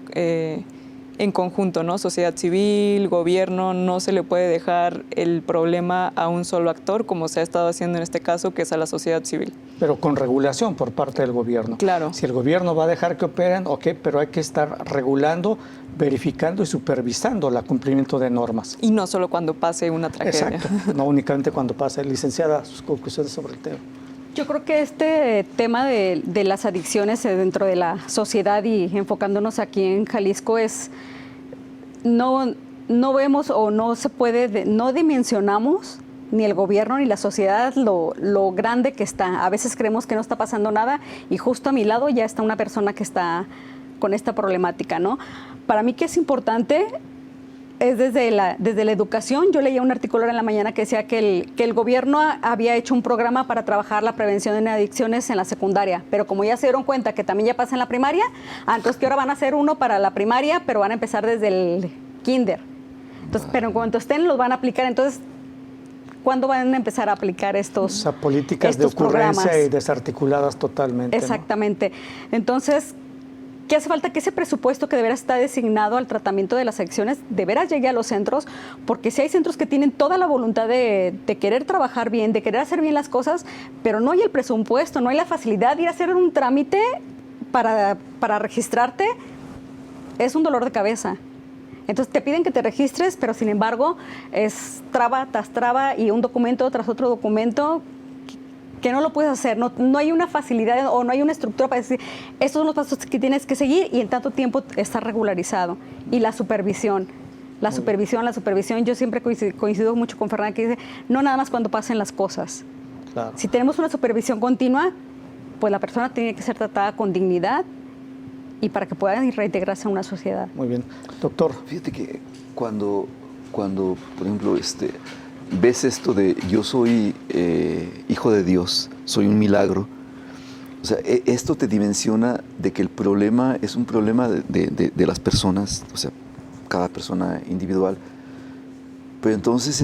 en conjunto, ¿no? Sociedad civil, gobierno, no se le puede dejar el problema a un solo actor, como se ha estado haciendo en este caso, que es a la sociedad civil. Pero con regulación por parte del gobierno. Claro. Si el gobierno va a dejar que operen, ok, pero hay que estar regulando, verificando y supervisando el cumplimiento de normas. Y no solo cuando pase una tragedia. Exacto, no únicamente cuando pase. Licenciada, sus conclusiones sobre el tema. Yo creo que este tema de las adicciones dentro de la sociedad y enfocándonos aquí en Jalisco es, no vemos o no se puede, no dimensionamos ni el gobierno ni la sociedad lo grande que está. A veces creemos que no está pasando nada y justo a mi lado ya está una persona que está con esta problemática, ¿no? Para mí que es importante es desde la educación. Yo leía un artículo en la mañana que decía que el gobierno había hecho un programa para trabajar la prevención de adicciones en la secundaria, pero como ya se dieron cuenta que también ya pasa en la primaria, entonces que ahora van a hacer uno para la primaria, pero van a empezar desde el kinder. Entonces, pero en cuanto estén los van a aplicar. Entonces, ¿cuándo van a empezar a aplicar estos programas? Políticas de ocurrencia y desarticuladas totalmente. Exactamente. ¿No? Entonces, ¿qué hace falta? Que ese presupuesto que deberá estar designado al tratamiento de las adicciones de veras llegue a los centros, porque si hay centros que tienen toda la voluntad de querer trabajar bien, de querer hacer bien las cosas, pero no hay el presupuesto, no hay la facilidad de ir a hacer un trámite para registrarte, es un dolor de cabeza. Entonces te piden que te registres, pero sin embargo es traba tras traba y un documento tras otro documento que no lo puedes hacer. No hay una facilidad o no hay una estructura para decir, estos son los pasos que tienes que seguir y en tanto tiempo está regularizado. Y la supervisión. La supervisión, yo siempre coincido mucho con Fernanda que dice, no nada más cuando pasen las cosas. Claro. Si tenemos una supervisión continua, pues la persona tiene que ser tratada con dignidad y para que pueda reintegrarse a una sociedad. Muy bien. Doctor. Fíjate que cuando por ejemplo, ves esto de yo soy hijo de Dios, soy un milagro, o sea, esto te dimensiona de que el problema es un problema de las personas, o sea, cada persona individual. Pero entonces,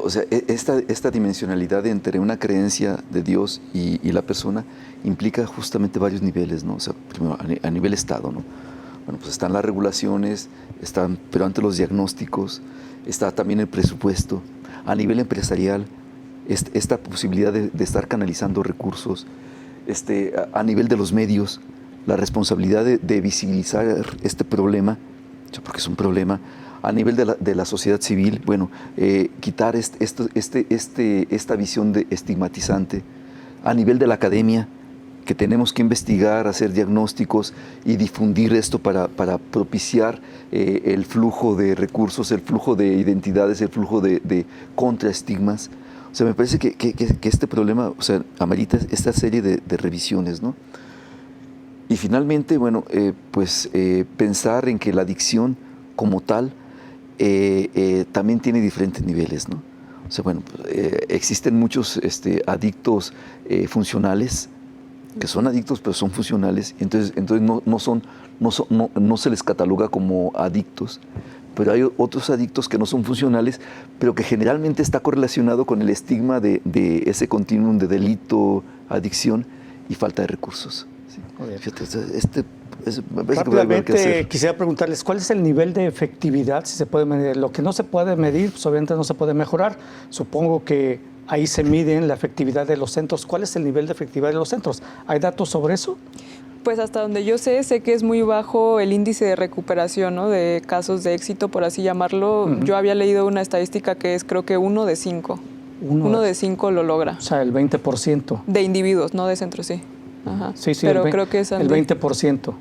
o sea, esta dimensionalidad entre una creencia de Dios y la persona implica justamente varios niveles, ¿no? O sea, primero a nivel Estado, ¿no? Bueno, pues están las regulaciones, pero antes los diagnósticos, está también el presupuesto. A nivel empresarial, esta posibilidad de estar canalizando recursos, a nivel de los medios, la responsabilidad de visibilizar este problema, porque es un problema, a nivel de la sociedad civil, bueno, quitar esta visión estigmatizante, a nivel de la academia, que tenemos que investigar, hacer diagnósticos y difundir esto para propiciar el flujo de recursos, el flujo de identidades, el flujo de contraestigmas. O sea, me parece que este problema, o sea, amerita esta serie de revisiones, ¿no? Y finalmente, bueno, pensar en que la adicción como tal también tiene diferentes niveles, ¿no? O sea, bueno, existen muchos adictos funcionales, que son adictos pero son funcionales, entonces no se les cataloga como adictos, pero hay otros adictos que no son funcionales, pero que generalmente está correlacionado con el estigma de ese continuum de delito, adicción y falta de recursos. ¿Sí? Fíjate, Rápidamente quisiera preguntarles, ¿cuál es el nivel de efectividad, si se puede medir? Lo que no se puede medir, pues obviamente no se puede mejorar. Supongo que ahí se miden la efectividad de los centros. ¿Cuál es el nivel de efectividad de los centros? ¿Hay datos sobre eso? Pues hasta donde yo sé que es muy bajo el índice de recuperación, ¿no? De casos de éxito, por así llamarlo. Uh-huh. Yo había leído una estadística que es creo que 1 de 5. Uno de 5 lo logra. O sea, el 20%. De individuos, no de centros, sí. Ajá. Sí, pero creo que es el 20%.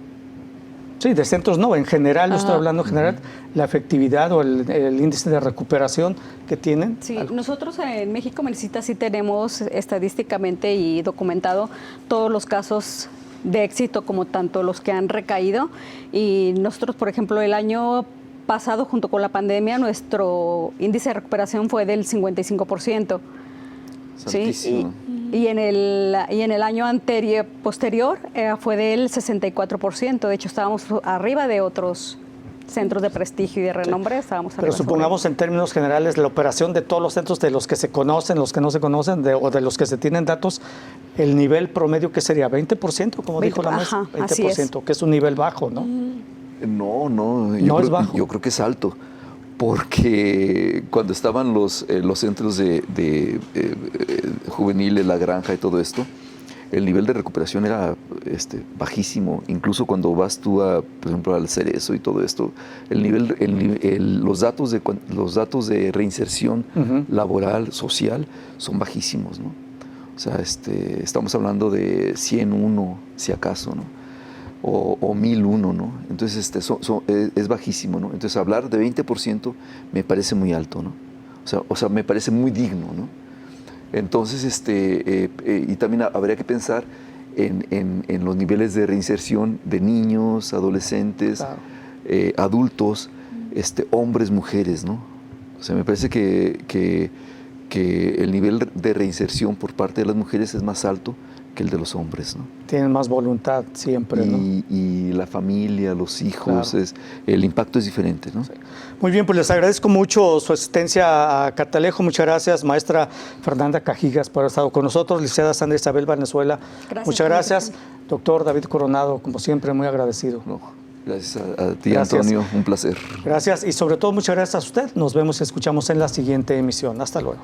Sí, de centros no, en general, yo estoy hablando en general, la efectividad o el índice de recuperación que tienen. Sí, nosotros en México Menesita sí tenemos estadísticamente y documentado todos los casos de éxito como tanto los que han recaído, y nosotros, por ejemplo, el año pasado junto con la pandemia nuestro índice de recuperación fue del 55%. ¿Sí? Y en el año posterior fue del 64%. De hecho, estábamos arriba de otros centros de prestigio y de renombre. Estábamos arriba. Pero supongamos en términos generales la operación de todos los centros, de los que se conocen, los que no se conocen, o de los que se tienen datos, el nivel promedio que sería 20%, como dijo la maestra, 20%, que es un nivel bajo, ¿no? No, es bajo. Yo creo que es alto. Porque cuando estaban los centros de juveniles, la granja y todo esto, el nivel de recuperación era bajísimo. Incluso cuando vas tú por ejemplo, al Cerezo y todo esto, los datos de reinserción laboral, social, son bajísimos, ¿no? O sea, estamos hablando de 101, si acaso, ¿no? O 1001, ¿no? Entonces es bajísimo, ¿no? Entonces hablar de 20% me parece muy alto, ¿no? O sea, me parece muy digno, ¿no? Entonces, y también habría que pensar en los niveles de reinserción de niños, adolescentes, claro, adultos, hombres, mujeres, ¿no? O sea, me parece que el nivel de reinserción por parte de las mujeres es más alto que el de los hombres, ¿no? Tienen más voluntad siempre, ¿no? Y la familia, los hijos, claro, el impacto es diferente, ¿no? Sí. Muy bien, pues les agradezco mucho su asistencia a Catalejo. Muchas gracias, maestra Fernanda Cajigas, por haber estado con nosotros. Licenciada Sandra Isabel Valenzuela, muchas gracias. Doctor David Coronado, como siempre, muy agradecido. No, gracias a ti, gracias, Antonio, un placer. Gracias, y sobre todo muchas gracias a usted. Nos vemos y escuchamos en la siguiente emisión. Hasta luego.